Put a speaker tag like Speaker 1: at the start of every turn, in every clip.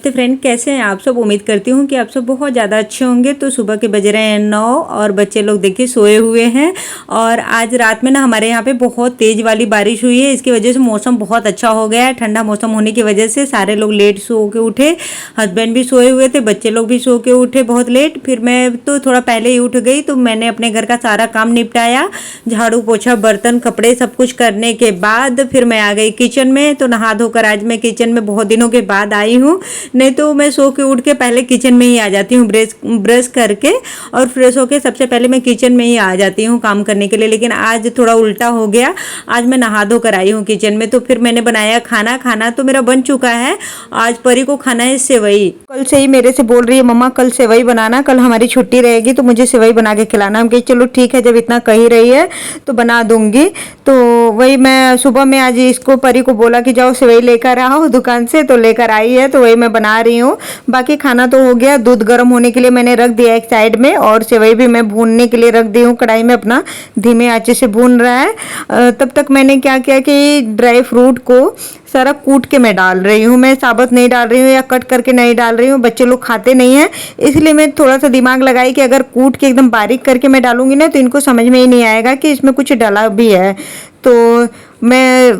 Speaker 1: नमस्ते फ्रेंड, कैसे हैं आप सब। उम्मीद करती हूँ कि आप सब बहुत ज़्यादा अच्छे होंगे। तो सुबह के बज रहे हैं 9 और बच्चे लोग देखिए सोए हुए हैं। और आज रात में ना हमारे यहाँ पे बहुत तेज़ वाली बारिश हुई है। इसकी वजह से मौसम बहुत अच्छा हो गया है। ठंडा मौसम होने की वजह से सारे लोग लेट सो के उठे। हस्बैंड भी सोए हुए थे, बच्चे लोग भी सो के उठे बहुत लेट। फिर मैं तो थोड़ा पहले ही उठ गई, तो मैंने अपने घर का सारा काम निपटाया। झाड़ू पोछा बर्तन कपड़े सब कुछ करने के बाद फिर मैं आ गई किचन में। तो नहा धोकर आज मैं किचन में बहुत दिनों के बाद आई हूँ। नहीं तो मैं सो के उठ के पहले किचन में ही आ जाती हूँ, ब्रश करके और फ्रेश होके सबसे पहले मैं किचन में ही आ जाती हूँ काम करने के लिए। लेकिन आज थोड़ा उल्टा हो गया, आज मैं नहा धोकर आई हूँ किचन में। तो फिर मैंने बनाया खाना तो मेरा बन चुका है। आज परी को खाना है सेवई। कल से ही मेरे से बोल रही है मम्मा कल सेवई बनाना, कल हमारी छुट्टी रहेगी तो मुझे सेवई बना के खिलाना। हम कही चलो ठीक है, जब इतना कही रही है तो बना दूंगी। तो वही मैं सुबह में आज इसको परी को बोला कि जाओ सेवई लेकर आओ दुकान से, तो लेकर आई है। तो वही मैं बना रही हूँ। बाकी खाना तो हो गया, दूध गर्म होने के लिए मैंने रख दिया एक साइड में, और सेवई भी मैं भूनने के लिए रख दी हूँ कढ़ाई में, अपना धीमे आंच से भून रहा है। तब तक मैंने क्या किया कि ड्राई फ्रूट को सारा कूट के मैं डाल रही हूँ। मैं साबुत नहीं डाल रही हूँ या कट करके नहीं डाल रही हूँ, बच्चे लोग खाते नहीं हैं। इसलिए मैं थोड़ा सा दिमाग लगाई कि अगर कूट के एकदम बारीक करके मैं डालूंगी ना तो इनको समझ में ही नहीं आएगा कि इसमें कुछ डला भी है। तो मैं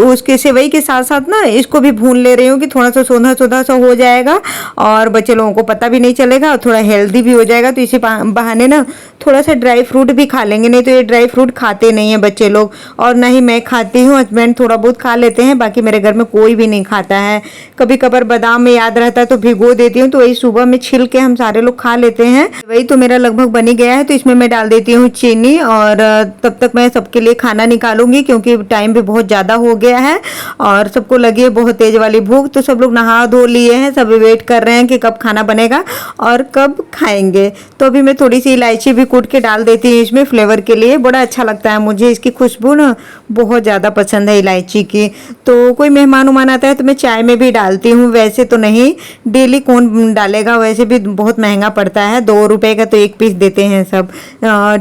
Speaker 1: उसके सेवई के साथ साथ ना इसको भी भून ले रही हूँ कि थोड़ा सा सोंधा सोंधा सा हो जाएगा और बच्चे लोगों को पता भी नहीं चलेगा और थोड़ा हेल्दी भी हो जाएगा। तो इसी बहाने ना थोड़ा सा ड्राई फ्रूट भी खा लेंगे। नहीं तो ये ड्राई फ्रूट खाते नहीं हैं बच्चे लोग, और ना ही मैं खाती हूँ। हस्बैंड थोड़ा बहुत खा लेते हैं, बाकी मेरे घर में कोई भी नहीं खाता है। कभी कभार बादाम में याद रहता है तो भिगो देती हूँ, तो वही सुबह में छिल के हम सारे लोग खा लेते हैं। वही तो मेरा लगभग बनी गया है। तो इसमें मैं डाल देती हूँ चीनी, और तब तक मैं सबके लिए खाना निकालूंगी क्योंकि टाइम भी बहुत ज़्यादा हो गया है और सबको लगी है बहुत तेज वाली भूख। तो सब लोग नहा धो लिए हैं, सब वेट कर रहे हैं कि कब खाना बनेगा और कब खाएंगे। तो अभी मैं थोड़ी सी इलायची भी कूट के डाल देती हूँ इसमें फ्लेवर के लिए, बड़ा अच्छा लगता है मुझे। इसकी खुशबू ना बहुत ज़्यादा पसंद है इलायची की। तो कोई मेहमान उमान आता है तो मैं चाय में भी डालती हूँ। वैसे तो नहीं, डेली कौन डालेगा, वैसे भी बहुत महंगा पड़ता है, 2 रुपये का तो एक पीस देते हैं सब।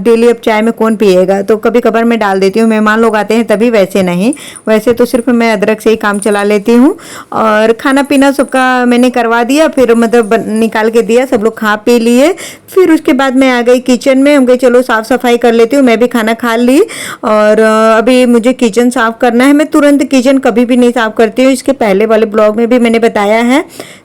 Speaker 1: डेली अब चाय में कौन पिएगा, तो कभी कभार मैं डाल देती हूँ। मेहमान लोग आते हैं तभी, वैसे नहीं। वैसे तो सिर्फ मैं अदरक से ही काम चला लेती हूँ। और खाना पीना सबका मैंने करवा दिया, फिर मतलब निकाल के दिया, सब लोग खा पी लिए। फिर उसके बाद मैं आ गई किचन में। हम गए चलो साफ़ सफाई कर लेती हूँ। मैं भी खाना खा ली और अभी मुझे किचन साफ़ करना है। मैं तुरंत किचन कभी भी नहीं साफ़ करती हूँ। इसके पहले वाले ब्लॉग में भी मैंने बताया है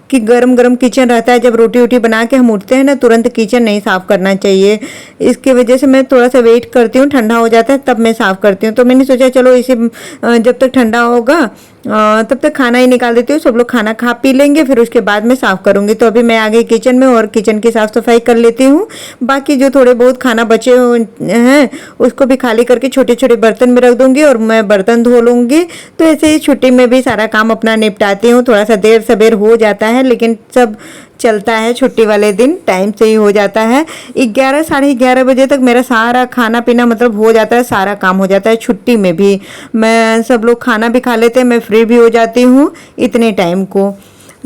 Speaker 1: कि गरम गरम किचन रहता है, जब रोटी वोटी बना के हम उठते हैं ना तुरंत किचन नहीं साफ़ करना चाहिए। इसकी वजह से मैं थोड़ा सा वेट करती हूँ, ठंडा हो जाता है तब मैं साफ़ करती हूँ। तो मैंने सोचा चलो इसे जब तक ठंडा होगा तब तक खाना ही निकाल देती हूँ। सब लोग खाना खा पी लेंगे, फिर उसके बाद मैं साफ़ करूँगी। तो अभी मैं आ गई किचन में और किचन की साफ़ सफाई कर लेती हूँ। बाकी जो थोड़े बहुत खाना बचे हैं उसको भी खाली करके छोटे छोटे बर्तन में रख दूँगी और मैं बर्तन धो लूँगी। तो ऐसे ही छुट्टी में भी सारा काम अपना निपटाती हूँ। थोड़ा सा देर सबेर हो जाता है लेकिन सब चलता है, छुट्टी वाले दिन टाइम से ही हो जाता है। 11 साढ़े 11 बजे तक मेरा सारा खाना पीना मतलब हो जाता है, सारा काम हो जाता है। छुट्टी में भी मैं सब लोग खाना भी खा लेते हैं, मैं फ्री भी हो जाती हूँ इतने टाइम को।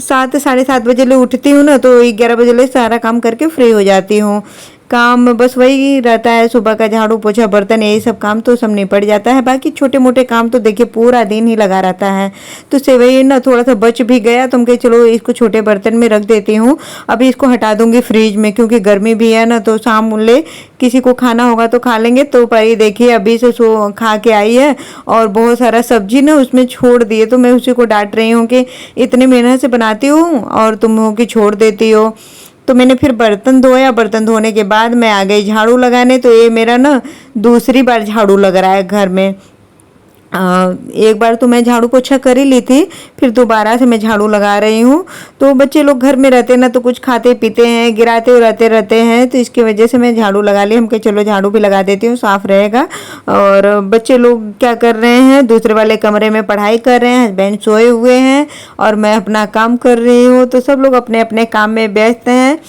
Speaker 1: 7 साढ़े 7 बजे ले उठती हूँ ना, तो 11 बजे ले सारा काम करके फ्री हो जाती हूँ। काम बस वही रहता है, सुबह का झाड़ू पोछा बर्तन यही सब काम तो सब निपट जाता है। बाकी छोटे मोटे काम तो देखिए पूरा दिन ही लगा रहता है। तो सेवई ना थोड़ा सा बच भी गया तो हम कहे चलो इसको छोटे बर्तन में रख देती हूँ। अभी इसको हटा दूंगी फ्रिज में क्योंकि गर्मी भी है ना, तो शाम ले किसी को खाना होगा तो खा लेंगे। तो परी देखिए अभी से खा के आई है और बहुत सारा सब्जी ना उसमें छोड़ दिए। तो मैं उसी को डांट रही हूँ कि इतने मेहनत से बनाती हूँ और तुम हो कि छोड़ देती हो। तो मैंने फिर बर्तन धोया, बर्तन धोने के बाद मैं आ गई झाड़ू लगाने। तो ये मेरा ना दूसरी बार झाड़ू लग रहा है घर में। एक बार तो मैं झाड़ू पोछा कर ही ली थी, फिर दोबारा से मैं झाड़ू लगा रही हूँ। तो बच्चे लोग घर में रहते हैं ना तो कुछ खाते पीते हैं, गिराते उड़ाते रहते हैं, तो इसकी वजह से मैं झाड़ू लगा ली। हम कहे चलो झाड़ू भी लगा देती हूँ, साफ़ रहेगा। और बच्चे लोग क्या कर रहे हैं, दूसरे वाले कमरे में पढ़ाई कर रहे हैं, हस्बैंड सोए हुए हैं और मैं अपना काम कर रही हूँ। तो सब लोग अपने अपने काम में व्यस्त हैं।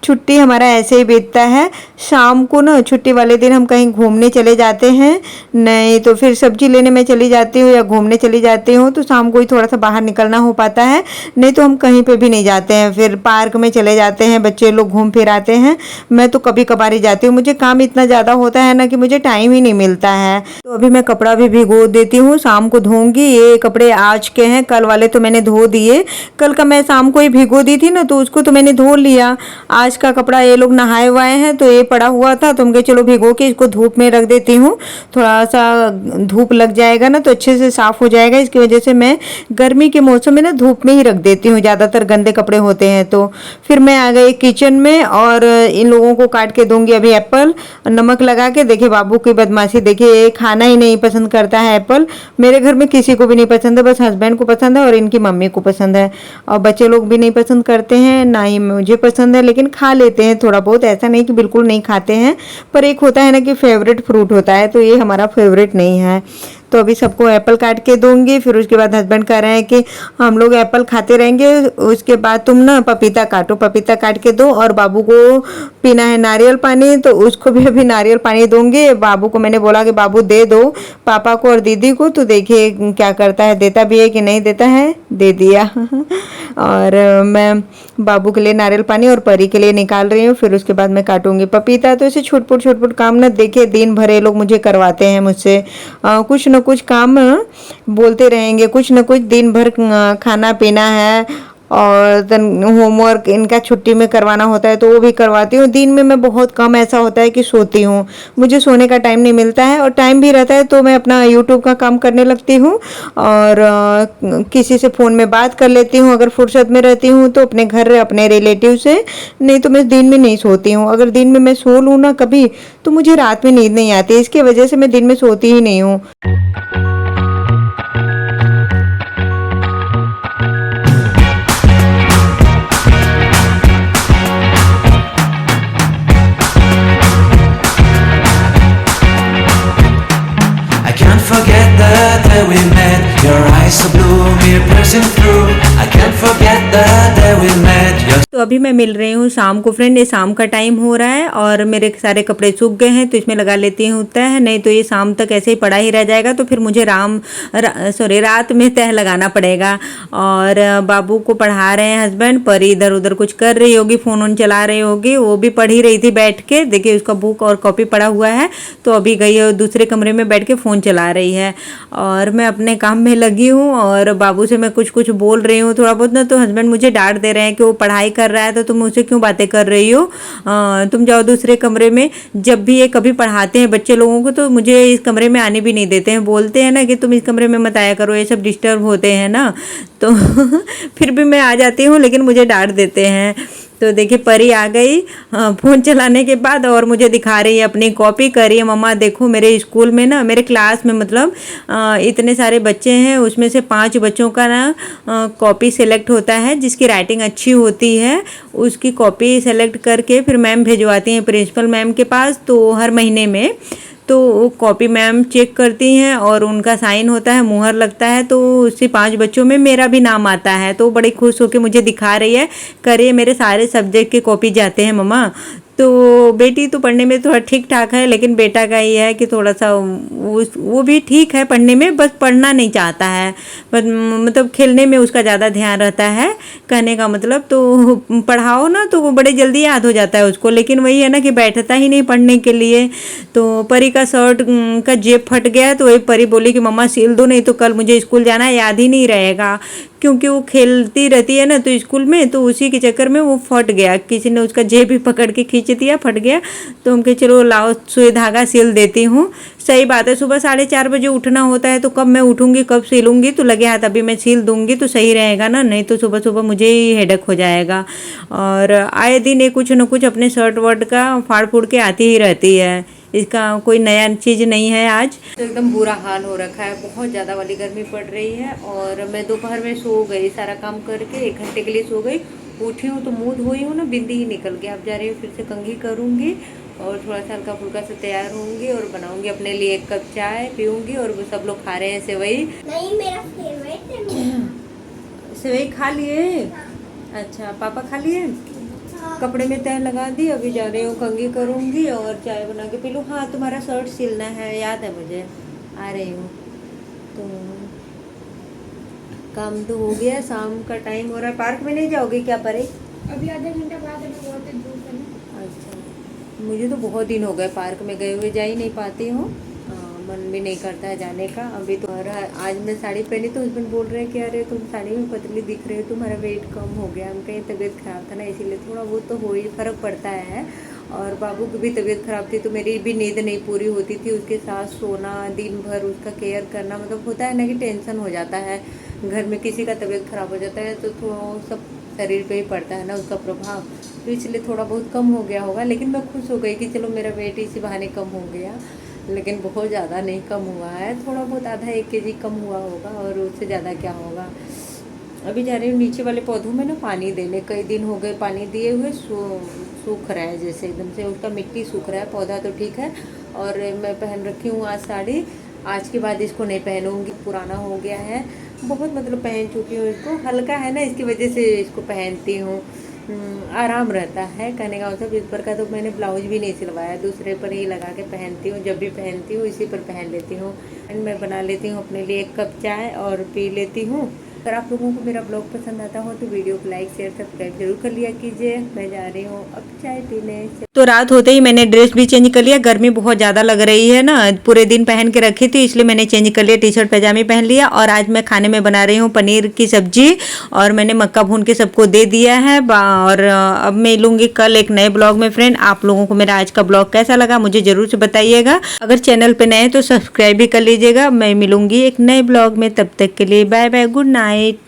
Speaker 1: छुट्टी हमारा ऐसे ही बीतता है। शाम को ना छुट्टी वाले दिन हम कहीं घूमने चले जाते हैं, नहीं तो फिर सब्जी लेने में चली जाती हूँ या घूमने चली जाती हूँ, तो शाम को ही थोड़ा सा बाहर निकलना हो पाता है, नहीं तो हम कहीं पे भी नहीं जाते हैं। फिर पार्क में चले जाते हैं, बच्चे लोग घूम फिर आते हैं। मैं तो कभी कभार ही जाती हूँ, मुझे काम इतना ज़्यादा होता है ना कि मुझे टाइम ही नहीं मिलता है। तो अभी मैं कपड़ा भी भिगो देती हूँ, शाम को धोऊंगी। ये कपड़े आज के हैं, कल वाले तो मैंने धो दिए। कल का मैं शाम को ही भिगो दी थी ना, तो उसको तो मैंने धो लिया। आज का कपड़ा ये लोग नहाए हुए हैं तो ये पड़ा हुआ था, तो मुझे चलो भिगो के इसको धूप में रख देती हूँ, थोड़ा सा धूप लग जाएगा ना तो अच्छे से साफ हो जाएगा। इसकी वजह से मैं गर्मी के मौसम में ना धूप में ही रख देती हूँ, ज़्यादातर गंदे कपड़े होते हैं। तो फिर मैं आ गई किचन में और इन लोगों को काट के दूंगी अभी एप्पल नमक लगा के। देखिए बाबू की बदमाशी, देखिए ये खाना ही नहीं पसंद करता है एप्पल। मेरे घर में किसी को भी नहीं पसंद है, बस हस्बैंड को पसंद है और इनकी मम्मी को पसंद है, और बच्चे लोग भी नहीं पसंद करते हैं, ना ही मुझे पसंद है, लेकिन खा लेते हैं थोड़ा बहुत, ऐसा नहीं कि बिल्कुल नहीं खाते हैं। पर एक होता है ना कि फेवरेट फ्रूट होता है, तो ये हमारा फेवरेट नहीं है। तो अभी सबको एप्पल काट के दूंगी। फिर उसके बाद हस्बैंड कह रहे हैं कि हम लोग एप्पल खाते रहेंगे, उसके बाद तुम ना पपीता काटो, पपीता काट के दो, और बाबू को पीना है नारियल पानी, तो उसको भी अभी नारियल पानी दूंगी। बाबू को मैंने बोला कि बाबू दे दो पापा को और दीदी को, तो देखिए क्या करता है, देता भी है कि नहीं देता है, दे दिया। और मैं बाबू के लिए नारियल पानी और परी के लिए निकाल रही हूँ, फिर उसके बाद मैं काटूंगी पपीता। तो ऐसे छोट-छोट काम ना देखिए दिन भर ये लोग मुझे करवाते हैं मुझसे, कुछ न कुछ काम बोलते रहेंगे, कुछ न कुछ दिन भर खाना पीना है, और होमवर्क इनका छुट्टी में करवाना होता है तो वो भी करवाती हूँ। दिन में मैं बहुत कम ऐसा होता है कि सोती हूँ, मुझे सोने का टाइम नहीं मिलता है, और टाइम भी रहता है तो मैं अपना यूट्यूब का काम करने लगती हूँ, और किसी से फ़ोन में बात कर लेती हूँ अगर फुर्सत में रहती हूँ तो, अपने घर अपने रिलेटिव से। नहीं तो मैं दिन में नहीं सोती हूँ, अगर दिन में मैं सो लूँ ना कभी तो मुझे रात में नींद नहीं आती, इसकी वजह से मैं दिन में सोती ही नहीं हूँ।
Speaker 2: Forget the day we met. Your eyes so blue, me piercing through. I can't forget the day we met.
Speaker 1: तो अभी मैं मिल रही हूँ शाम को फ्रेंड, ये शाम का टाइम हो रहा है और मेरे सारे कपड़े सूख गए हैं, तो इसमें लगा लेती हूँ तह, नहीं तो ये शाम तक ऐसे ही पड़ा ही रह जाएगा, तो फिर मुझे रात में तह लगाना पड़ेगा। और बाबू को पढ़ा रहे हैं हस्बैंड, पर इधर उधर कुछ कर रही होगी, फ़ोन ऑन चला रही होगी, वो भी पढ़ ही रही थी बैठ के। देखिए उसका बुक और कॉपी पड़ा हुआ है, तो अभी गई है दूसरे कमरे में बैठ के फ़ोन चला रही है, और मैं अपने काम में लगी हूँ। और बाबू से मैं कुछ बोल रही हूँ थोड़ा बहुत ना, तो हस्बैंड मुझे डांट दे रहे हैं कि वो पढ़ाई कर रहा है तो तुम मुझसे क्यों बातें कर रही हो, तुम जाओ दूसरे कमरे में। जब भी ये कभी पढ़ाते हैं बच्चे लोगों को तो मुझे इस कमरे में आने भी नहीं देते हैं, बोलते हैं ना कि तुम इस कमरे में मत आया करो, ये सब डिस्टर्ब होते हैं ना, तो फिर भी मैं आ जाती हूँ, लेकिन मुझे डांट देते हैं। तो देखिए परी आ गई फ़ोन चलाने के बाद, और मुझे दिखा रही है अपनी कॉपी, कर रही है मम्मा देखो मेरे स्कूल में ना, मेरे क्लास में मतलब इतने सारे बच्चे हैं, उसमें से 5 बच्चों का ना कॉपी सेलेक्ट होता है, जिसकी राइटिंग अच्छी होती है उसकी कॉपी सेलेक्ट करके फिर मैम भिजवाती हैं प्रिंसिपल मैम के पास, तो हर महीने में तो वो कॉपी मैम चेक करती हैं और उनका साइन होता है, मुहर लगता है, तो उसी 5 बच्चों में मेरा भी नाम आता है। तो बड़ी खुश होकर मुझे दिखा रही है, करिए मेरे सारे सब्जेक्ट के कॉपी जाते हैं मम्मा। तो बेटी तो पढ़ने में थोड़ा ठीक ठाक है, लेकिन बेटा का ये है कि थोड़ा सा वो भी ठीक है पढ़ने में, बस पढ़ना नहीं चाहता है, बस मतलब खेलने में उसका ज़्यादा ध्यान रहता है, कहने का मतलब। तो पढ़ाओ ना तो वो बड़े जल्दी याद हो जाता है उसको, लेकिन वही है ना कि बैठता ही नहीं पढ़ने के लिए। तो परी का शर्ट का जेब फट गया, तो वही परी बोली कि मम्मा सिल दो, नहीं तो कल मुझे स्कूल जाना है, याद ही नहीं रहेगा, क्योंकि वो खेलती रहती है ना तो स्कूल में, तो उसी के चक्कर में वो फट गया, किसी ने उसका जेब भी पकड़ के खींच दिया, फट गया। तो हम कहे चलो लाओ सुई धागा सिल देती हूँ। सही बात है, सुबह 4:30 बजे उठना होता है, तो कब मैं उठूँगी कब सिलूँगी, तो लगे हाथ अभी मैं सिल दूँगी तो सही रहेगा ना, नहीं तो सुबह सुबह मुझे ही हेडेक हो जाएगा। और आए दिन ये कुछ न कुछ अपने शर्ट वर्ट का फाड़ फूड़ के आती ही रहती है, इसका कोई नया चीज़ नहीं है। आज तो एकदम बुरा हाल हो रखा है, बहुत ज़्यादा वाली गर्मी पड़ रही है, और मैं दोपहर में सो गई, सारा काम करके 1 घंटे के लिए सो गई, उठी हूँ तो मुँह धोई हूँ ना, बिंदी ही निकल गया। अब जा रही हूँ फिर से कंघी करूँगी और थोड़ा सा हल्का फुल्का से तैयार होंगी और बनाऊँगी अपने लिए 1 कप चाय पीऊँगी। और वो सब लोग खा रहे हैं सेवई,
Speaker 3: नहीं मेरा फेवरेट है।
Speaker 1: सेवई खा लिए? अच्छा पापा खा लिए? कपड़े में तय लगा दी, अभी जा रही हूँ कंघी करूँगी और चाय बना के पी लूँ। हाँ तुम्हारा शर्ट सिलना है, याद है मुझे, आ रही हूँ। तो काम तो हो गया, शाम का टाइम हो रहा है। पार्क में नहीं जाओगे क्या परे?
Speaker 3: अभी आधे घंटे बाद अभी बहुत धूप है ना।
Speaker 1: अच्छा, मुझे तो बहुत दिन हो गए पार्क में गए हुए, जा ही नहीं पाती हूँ। मन भी नहीं करता है जाने का। अभी तो आज मैं साड़ी पहनी तो हस्बैंड बोल रहे हैं कि अरे तुम साड़ी में पतली दिख रही हो, तुम्हारा वेट कम हो गया। हम कहीं तबीयत ख़राब था ना, इसीलिए थोड़ा बहुत तो हो ही फ़र्क पड़ता है। और बाबू की भी तबीयत ख़राब थी तो मेरी भी नींद नहीं पूरी होती थी। उसके साथ सोना, दिन भर उसका केयर करना, मतलब होता है ना कि टेंशन हो जाता है। घर में किसी का तबीयत ख़राब हो जाता है तो थोड़ा सब शरीर पे ही पड़ता है ना उसका प्रभाव, तो इसलिए थोड़ा बहुत कम हो गया होगा। लेकिन मैं खुश हो गई कि चलो मेरा वेट इसी बहाने कम हो गया। लेकिन बहुत ज़्यादा नहीं कम हुआ है, थोड़ा बहुत आधा 1 kg कम हुआ होगा, और उससे ज़्यादा क्या होगा। अभी जा रही हूँ नीचे वाले पौधों में ना पानी देने, कई दिन हो गए पानी दिए हुए, सूख रहा है जैसे एकदम से, उसका मिट्टी सूख रहा है, पौधा तो ठीक है। और मैं पहन रखी हूँ आज साड़ी, आज के बाद इसको नहीं पहनूंगी, पुराना हो गया है बहुत, मतलब पहन चुकी हूँ इसको। हल्का है ना, इसकी वजह से इसको पहनती हूँ, आराम रहता है। कहने का मतलब इस पर का तो मैंने ब्लाउज भी नहीं सिलवाया, दूसरे पर ही लगा के पहनती हूँ। जब भी पहनती हूँ इसी पर पहन लेती हूँ। एंड मैं बना लेती हूँ अपने लिए 1 कप चाय और पी लेती हूँ। अगर आप लोगों को मेरा ब्लॉग पसंद आता हो तो वीडियो को लाइक शेयर सब्सक्राइब जरूर कर लिया कीजिए। मैं जा रही हूँ अब चाय पीने। तो रात होते ही मैंने ड्रेस भी चेंज कर लिया, गर्मी बहुत ज़्यादा लग रही है ना, पूरे दिन पहन के रखी थी इसलिए मैंने चेंज कर लिया, टी शर्ट पैजामे पहन लिया। और आज मैं खाने में बना रही हूँ पनीर की सब्जी, और मैंने मक्का भून के सबको दे दिया है। और अब मैं मिलूंगी कल एक नए ब्लॉग में। फ्रेंड, आप लोगों को मेरा आज का ब्लॉग कैसा लगा मुझे जरूर से बताइएगा। अगर चैनल पे नए हैं तो सब्सक्राइब भी कर लीजिएगा। मैं मिलूंगी एक नए ब्लॉग में, तब तक के लिए बाय बाय, गुड नाइट।